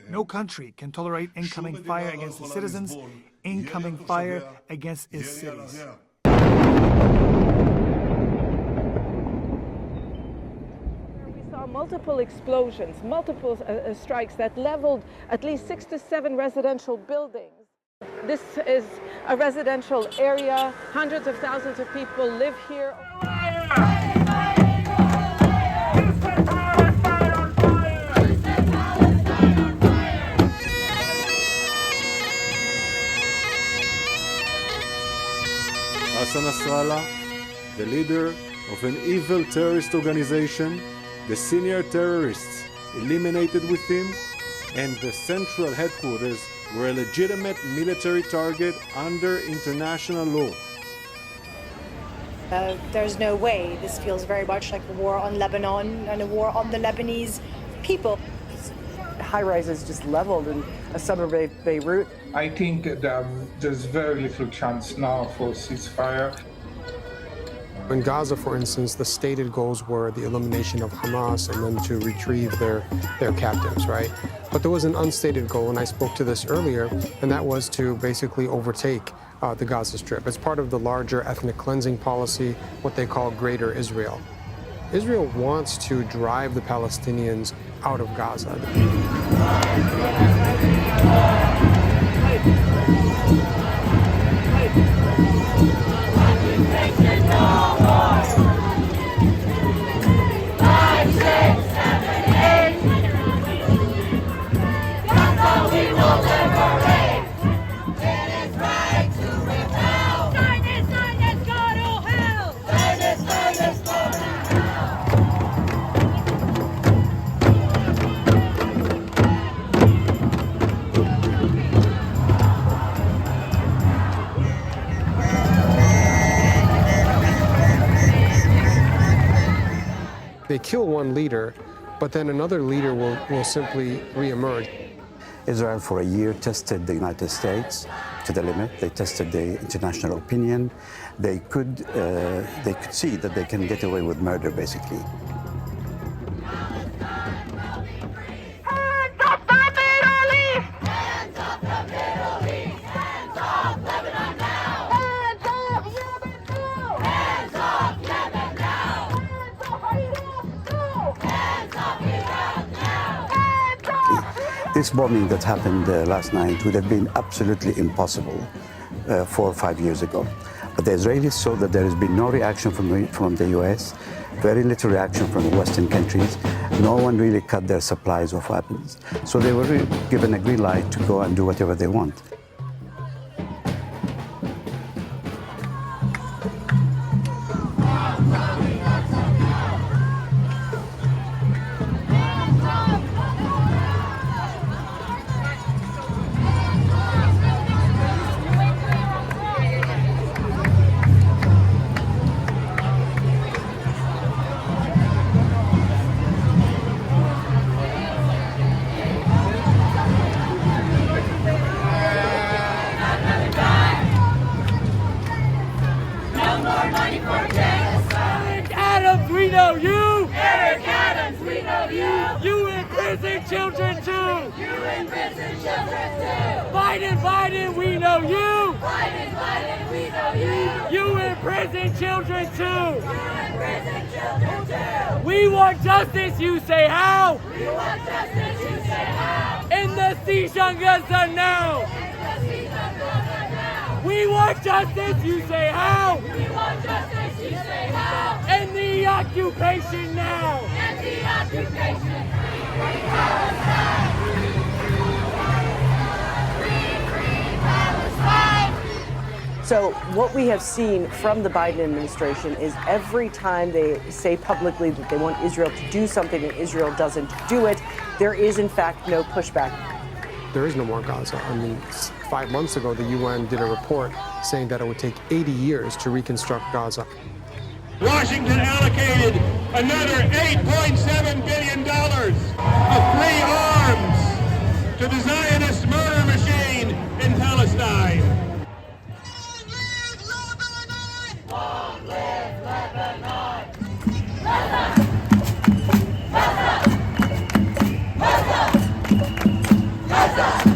No country can tolerate incoming fire against its citizens, incoming fire against its cities. Multiple explosions, multiple strikes that leveled at least 6 to 7 residential buildings. This is a residential area. Hundreds of thousands of people live here. Hassan Nasrallah, the leader of an evil terrorist organization, the senior terrorists eliminated with him, and the central headquarters were a legitimate military target under international law. There's no way. This feels very much like a war on Lebanon and a war on the Lebanese people. High-rises just leveled in a suburb of Beirut. I think there's very little chance now for ceasefire. In Gaza, for instance, the stated goals were the elimination of Hamas and then to retrieve their captives, right? But there was an unstated goal, and I spoke to this earlier, and that was to basically overtake the Gaza Strip. It's part of the larger ethnic cleansing policy, what they call Greater Israel. Israel wants to drive the Palestinians out of Gaza. They kill one leader, but then another leader will simply reemerge. Israel for a year tested the United States to the limit. They tested the international opinion. They could see that they can get away with murder, basically. Hands up the Middle East! Hands up the Middle East! Hands up Lebanon now! Hands up Yemen now! Hands up Yemen now! Hands up Iraq now! Hands up Iraq now! Hands up! This bombing that happened last night would have been absolutely impossible 4 or 5 years ago. But the Israelis saw that there has been no reaction from the US, very little reaction from the Western countries. No one really cut their supplies of weapons. So they were really given a green light to go and do whatever they want. We know you! Eric Adams, we know you! You imprison children too! You imprison children too! Biden, we know you! Biden, we know you! You imprison children too! You imprison children too! We want justice, you say how? We want justice, you say how? In the siege on Gaza now! In the siege on Gaza now! We want justice, you say how? We want justice, you say how? End the occupation now! End the occupation! Free Palestine! Free Palestine! So what we have seen from the Biden administration is every time they say publicly that they want Israel to do something and Israel doesn't do it, there is in fact no pushback. There is no more Gaza. I mean, 5 months ago, the UN did a report saying that it would take 80 years to reconstruct Gaza. Washington allocated another $8.7 billion of free arms to the Zionist murder machine in Palestine. Long live Lebanon! Gaza! Gaza! Gaza! Gaza!